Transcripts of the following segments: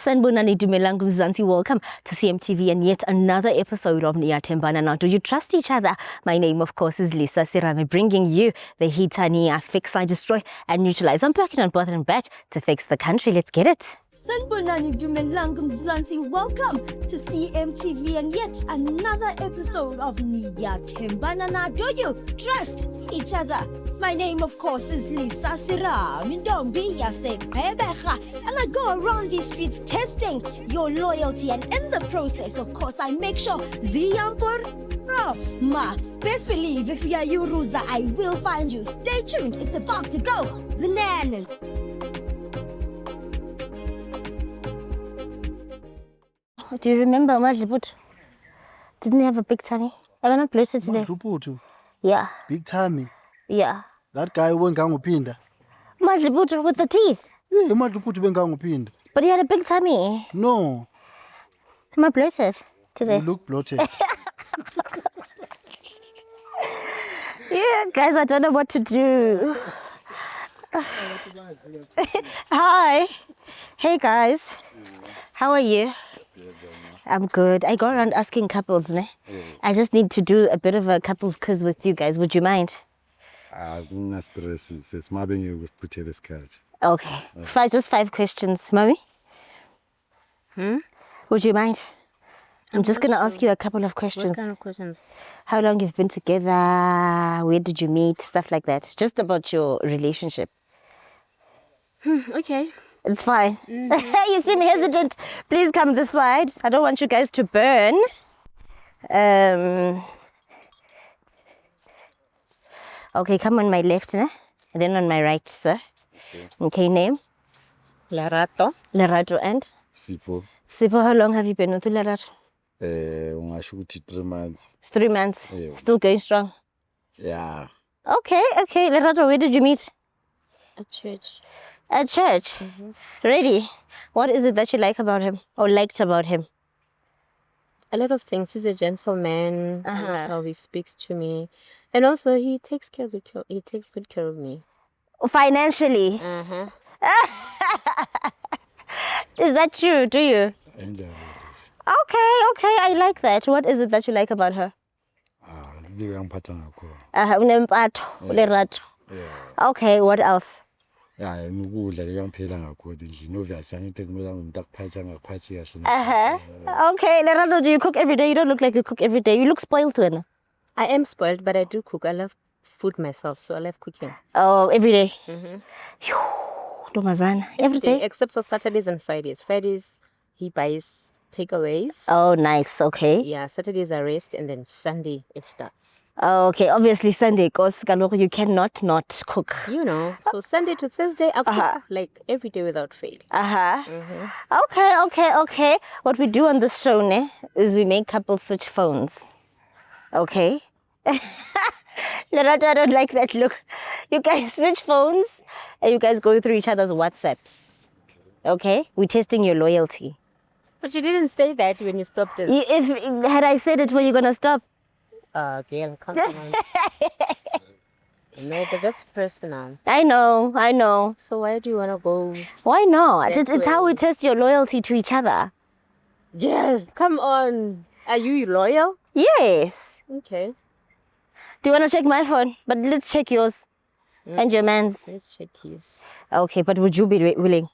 Sanibonani Dumelang Mzansi, welcome to CMTV and yet another episode of Niyathembana. Now, do you trust each other? My name, of course, is Lisa Sirame, bringing you the Hitania Fix, I Destroy and Neutralize. I'm back and bothering back to fix the country. Let's get it. Sanibonani Dumelang Mzansi, welcome to CMTV and yet another episode of Niyathembana. Now, do you trust each other? My name, of course, is Lisa Sirame, and I go around these streets testing your loyalty, and in the process, of course, I make sure best believe if you are Yuruza, I will find you. Stay tuned, it's about to go bananas. Do you remember Majliputu? Didn't he have a big tummy? I went not bloated today. Majliputu? Yeah. Big tummy? Yeah. That guy went Gangupinda. Majliputu with the teeth? Yeah, Majliputu went Gangupinda. But he had a big tummy. No. Am I bloated today? You look bloated. Yeah, guys, I don't know what to do. Hi. Hey, guys. How are you? I'm good. I go around asking couples, ne? I just need to do a bit of a couples quiz with you guys. Would you mind? No stress. It's my being able to tell this cat. Okay. Just 5 questions. Mommy? Would you mind? I'm just going to ask you a couple of questions. What kind of questions? How long you've been together? Where did you meet? Stuff like that. Just about your relationship. Okay. It's fine. You seem hesitant. Please come this side. I don't want you guys to burn. Okay, come on my left, ne? And then on my right, sir. Okay, name? Lerato. Lerato and? Sipo. Sipo, how long have you been with Lerato? I shoot 3 months. It's 3 months. Yeah. Still going strong. Yeah. Okay. Lerato, where did you meet? At church. At church? Ready? What is it that you like about him or liked about him? A lot of things. He's a gentleman. I like how he speaks to me, and also he takes good care of me. Financially? Is that true? Do you? And Okay, I like that. What is it that you like about her? the young pattern. Lerato. Yeah. Okay, what else? Yeah, I'm good. I'm young peeling according. You know, that's anything more than that patching a patchy. Okay, Lerato, do you cook every day? You don't look like you cook every day. You look spoiled, when? I am spoiled, but I do cook. I love food myself, so I love cooking. Oh, every day? Domazana. Every day? Except for Saturdays and Fridays. Fridays, he buys takeaways. Oh, nice. Okay. Yeah, Saturdays are rest, and then Sunday it starts. Okay, obviously Sunday, because you cannot not cook. You know, so Sunday to Thursday, I cook like every day without fail. Okay. What we do on this show, ne, is we make couples switch phones. Okay? Lerato, I don't like that look. You guys switch phones and you guys go through each other's WhatsApps. Okay? We're testing your loyalty. But you didn't say that when you stopped it. Had I said it, were you gonna stop? Girl, come on. No, but that's personal. I know. So why do you want to go? Why not? That It's how way. we test your loyalty to each other. Yeah, come on. Are you loyal? Yes. Okay. Do you want to check my phone? But let's check yours and your man's. Let's check his. Okay, but would you be willing?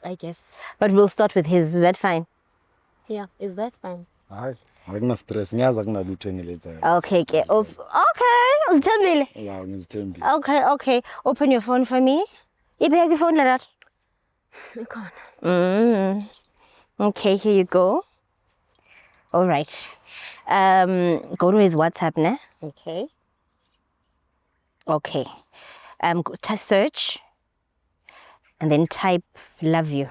I guess. But we'll start with his. Is that fine? Yeah, is that fine? Hi. I'm not stressed. I'm not doing later. Okay. Uzithembile. Yeah, I'm just Okay. Open your phone for me. Ibheke your phone, Lerato. Okay, here you go. All right. Go to his WhatsApp, ne? Okay. Okay. Search and then type love you.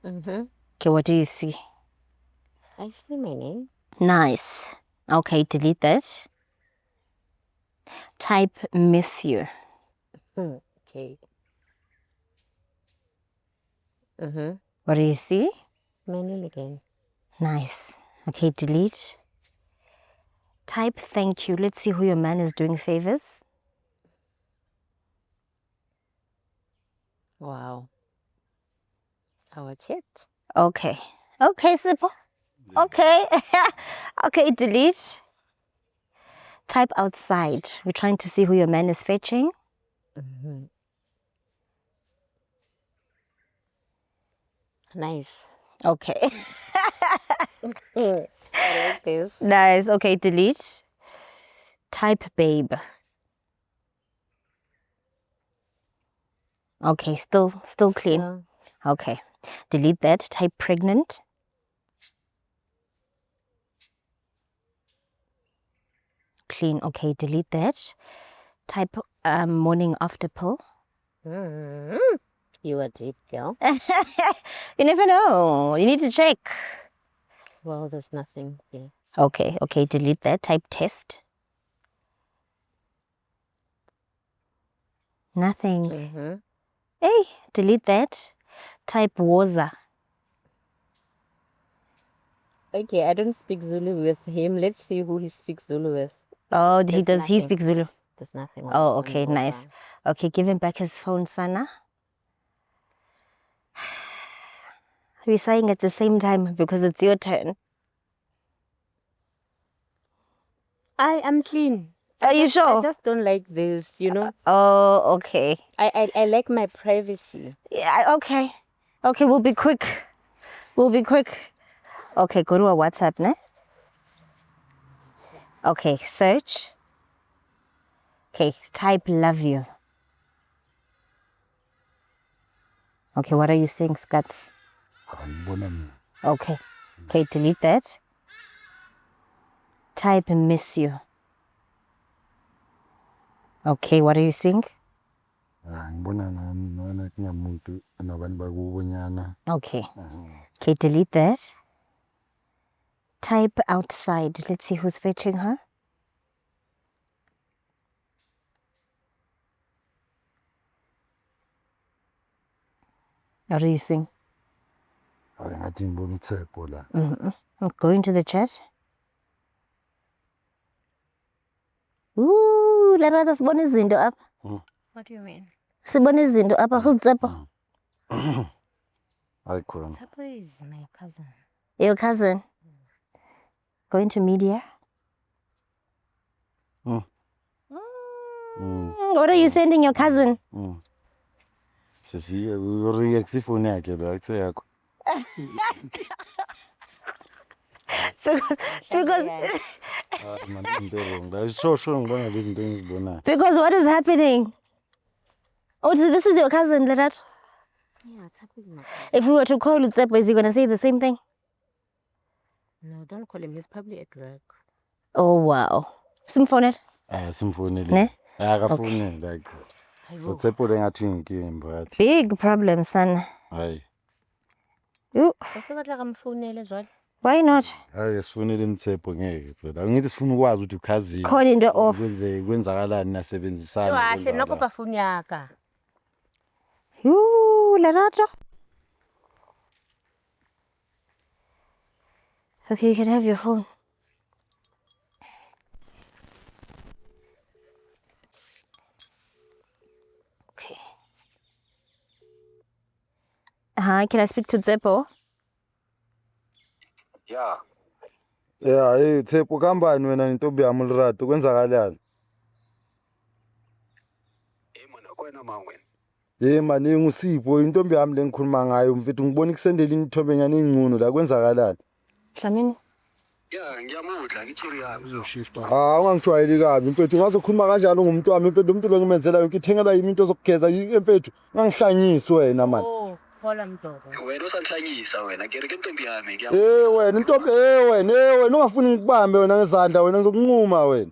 Okay, what do you see? I see my name. Nice. Okay, delete that. Type miss you. Okay. What do you see? My name again. Nice. Okay, delete. Type thank you. Let's see who your man is doing favors. Wow. I watch it. Okay. Okay, Sipho. Okay. Okay, delete. Type outside. We're trying to see who your man is fetching. Nice. Okay. I like this. Nice. Okay, delete. Type babe. Okay, still clean. Yeah. Okay. Delete that. Type pregnant. Clean. Okay, delete that. Type morning after pill. Mm. You a deep girl. You never know. You need to check. Well, there's nothing here. Okay, delete that. Type test. Nothing. Mm-hmm. Hey, delete that. Type Woza. Okay, I don't speak Zulu with him. Let's see who he speaks Zulu with. Oh, he There's does. He nothing. speaks Zulu. There's nothing. Oh, on okay, Woza. nice. Okay, give him back his phone, Sana. We're saying at the same time because it's your turn. I am clean. Are you sure? I just don't like this, you know. Oh, okay. I like my privacy. Yeah, okay. Okay, we'll be quick. Okay, go to our WhatsApp, ne? Okay, search. Okay, type love you. Okay, what are you saying, Scott? Angibona mina. Okay, delete that. Type miss you. Okay, what are you saying? Ngibona nami kungamuntu nabantu bakubonyana. Okay, delete that. Type outside. Let's see who's fetching her. What are you saying? Ngathi ngibona uThepho la. Going to the chat. Ooh, Lerato sibona izinto apha. What do you mean? Sibona izinto apha. Who's Tsepo? Ayikhona. Tsepo is my cousin. Your cousin. Going to media. What are you sending your cousin? Sisi ureact ifoni yakhe lo akuse yakho. Because what is happening? Oh, so this is your cousin, Lerato? Yeah, Tsepo is my cousin. If we were to call Tsepo, is he going to say the same thing? No, don't call him. He's probably at work. Oh, wow. Simfonele? Simfonele. Ne? Akafonele like. So Tsepo lengathi inkinga mphakathi. Big problem, son. Hayi. Ooh, Usebatla kamfonele jwale. why not? Hayi sifonele Mtsepo ngeke phela. Ngithi sifuna ukwazi ukuthi ukhazini. Call into off. Kwenzakalani nasebenzisana. Kahle nokho bafuni yaka. Ooh, Lerato. Okay, you can have your phone. Okay. Hi, can I speak to Tsepo? Yeah, hey Thepho kambani wena intombi yami uLerato kwenzakalani? Mona kwena mangwena. Hey manje ngusipho intombi yami lengikhuluma ngayo mfethu ngibona ikusendela imithombe nyane ingcuno la kwenzakalani? Dlamini. Yeah, ngiyamudla ngithori yami. Uzoshifta. Ungangijwayeli kabi mfethu ngazokhuluma kanjalo ngomuntu wami mfethu umuntu lo ngimenzela yonke ithengela yimi into zokugeza mfethu ungangihlanyisi wena man. Oh, hola mdogo. Wena usanhlanyisa wena kereke intombi yami Wena intombi wena ungafuni ngikubambe wena ngezandla wena ngizokunquma wena.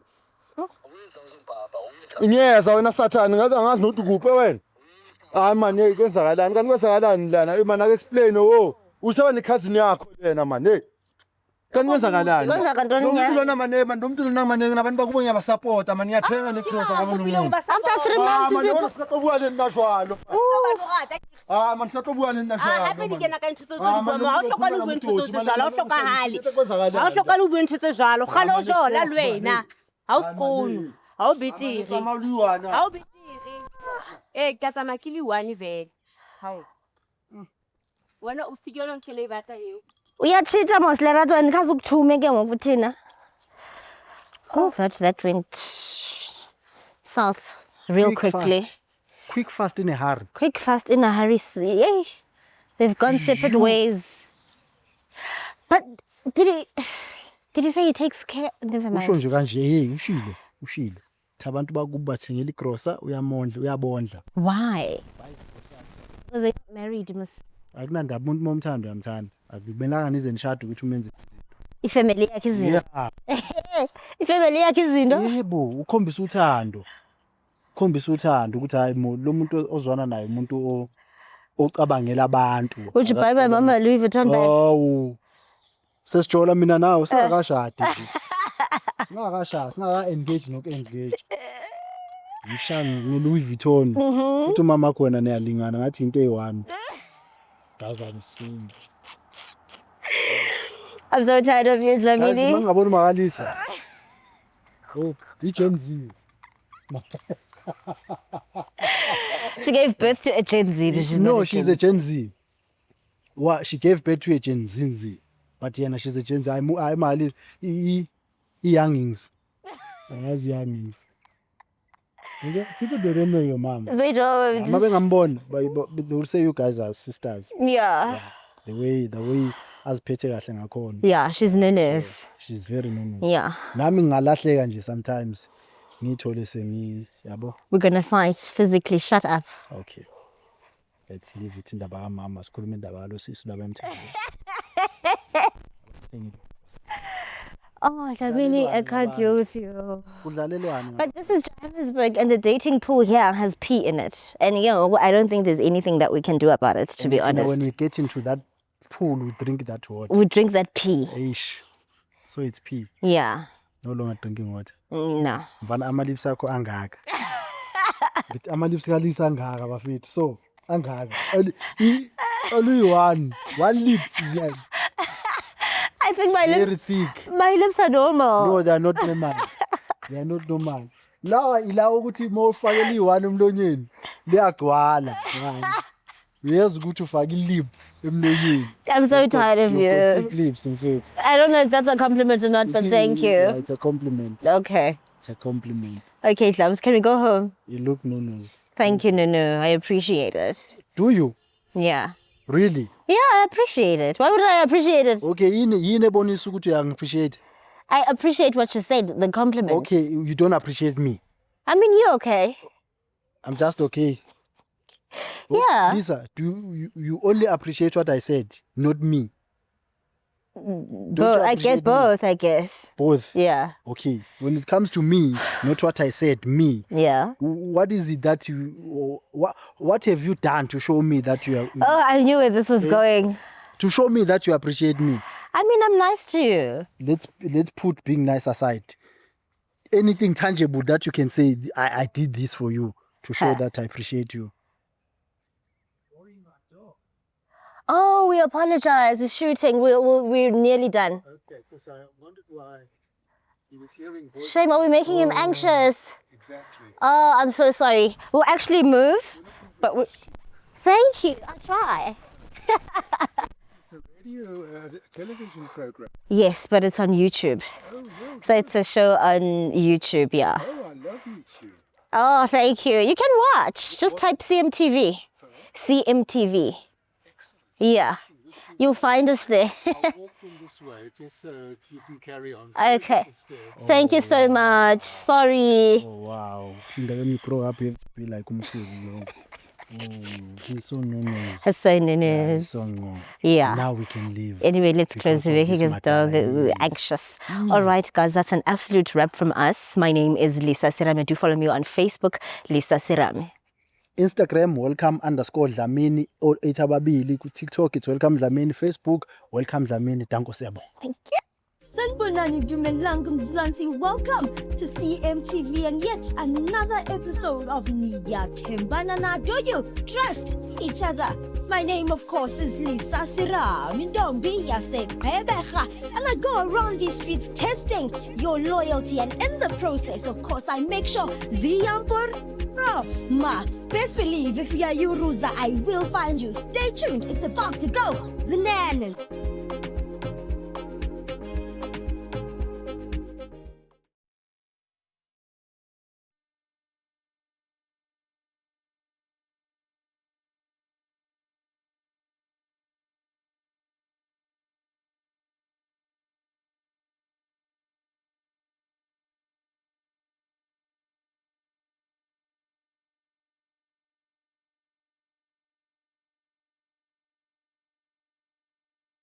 Uwenza uzombaba, Inyeza wena sathani ngazi nokuthi kuphe wena. Hayi man hey kwenzakalani kanti kwenzakalani lana man ake explain useba necousin yakho wena man hey. Kanti kwenzakalani? Umuntu lona man umuntu lona man nabantu bakubonya ba support man ngiyathenga necross akamuntu. After 3 months, Sisaqobuka nashwalo. Man sisaqobuka nashwalo. Hape di kena ka ntho tse di bua ha o hloka le bua ntho tse jwalo ha o hlokahale ha o hloka le bua ntho tse jwalo kgale o jola le wena ha o skono ha o betere ha o betere ka tsama ke le one vele Hayi. Wena usikelo ngikele ibata yeu. Uyachita mos lerato and kazi ukuthume ke ngoku thina. Oh, that went south real Quick, quickly. fast. Quick, fast, in a hurry. Quick, fast, in a hurry. Yay. They've gone separate ways. But did he say he takes care? Never Usho mind. nje kanje, hey, ushilo. Abantu bakuba bathengela igrosa, uyamondla, uyabondla. Why? Because they're not married, must. Akunandaba umuntu momthanda uyamthanda. Akubenanga nize nishade ukuthi umenze. Ifamily yakhe izinto. Yeah. Ifamily yakhe izinto. Yebo, ukhombisa uthando. Ukhombisa uthando ukuthi hayi lo muntu ozwana naye umuntu ocabangela abantu. Would you buy my mama a Louis Vuitton bag? Oh. Sesijola mina nawe singakashadi nje. Singaka engage noku-engage. Ngishanga nge-Louis Vuitton. Uthi umama khona niyalingana ngathi into eyi-1. Gazani singi. I'm so tired of you, Guys, Dlamini. mangabona umakalisa. Oh, i-Gen Z. She gave birth to a Gen Z, but she's No, not a she's Gen a Gen Z. She gave birth to a Gen Z. But yena she's a Gen Z. I mali i-youngings. Angazi youngings. Okay? People don't know your mom. They don't. Uma bengambona, they will say you guys are sisters. Yeah. The way aziphethe kahle ngakhona. Yeah, she's Nunes. She's very normal. Yeah. Nami ngalahleka nje sometimes. Ngithole yabo. We're gonna fight physically. Shut up. Okay. Let's leave it indaba kamama sikhuluma indaba yalo sisi laba emthandweni. Oh, Dlamini, I can't deal with you. Kudlalelwane. But this is Johannesburg, and the dating pool here has pee in it. And I don't think there's anything that we can do about it, to be When honest. we get into that pool, we drink that water. We drink that pee. Eish. So it's pee. Yeah. No longer drinking water. No. Mfana ama-lips akho angaka. Ngithi ama-lips kalisa angaka bafethu. So, angaka. Only one lip is like I think my very lips, thick. my lips are normal. No, they are not normal. They are not normal. Ilawa ukuthi uma ufake liyi-1 emlonyeni liyagcwala. Uyazi ukuthi ufake ilip emlonyeni. I'm so tired of You've got you. thick lips, in fact. I don't know if that's a compliment or not, but thank Yeah, you. it's a compliment. Okay. It's a compliment. Okay, Slams, can we go home? You look Nunes. Thank you, Nunu. I appreciate it. Do you? Yeah. Really? Yeah, I appreciate it. Why would I appreciate it? Okay, yini ebonisa ukuthi uyangi-appreciate? I appreciate what you said, the compliment. Okay, you don't appreciate me. I mean, you're okay. I'm just okay. Yeah. Lisa, you only appreciate what I said, not me. Both. I appreciate get me? both, I guess. Both. Yeah. Okay. When it comes to me, not what I said, me. Yeah. What is it that you? What have you done to show me that you are? Oh, I knew where this was going. To show me that you appreciate me. I mean, I'm nice to you. Let's put being nice aside. Anything tangible that you can say, I did this for you to show that I appreciate you. Oh, we apologize. We're shooting. We're nearly done. Okay, because I wondered why he was hearing voices. Shame, are we making him anxious? Exactly. Oh, I'm so sorry. We'll actually move, but we... Thank you. I'll try. It's a radio television program. Yes, but it's on YouTube. Oh, no. So it's a show on YouTube, yeah. Oh, I love YouTube. Oh, thank you. You can watch. Just type CMTV. CMTV. Yeah. You'll find us there. I'll walk in this way just so you can carry on. Okay. Thank you so much. Sorry. Oh wow. When you grow up, you have to be like Umkhulu. Oh, he's so nice. Hassan Nunes. So nice. Yeah. Now we can leave. Anyway, let's close Because the of vehicle this dog. matter, We're yes. anxious. All right, guys, that's an absolute wrap from us. My name is Lisa Sirame. Do follow me on Facebook, Lisa Sirame. Instagram, welcome_Dlamini, or Itababili. TikTok, it's welcome Dlamini. Facebook, welcome Dlamini. Danko sebo. Sanbonani Dumelang Mzansi, welcome to CMTV and yet another episode of Niyathembana. Do you trust each other? My name, of course, is Lisa Siram. Don't be and I go around these streets testing your loyalty, and in the process, of course, I make sure Ziyampur Bro, ma, best believe if you are you, Ruza, I will find you. Stay tuned. It's about to go bananas.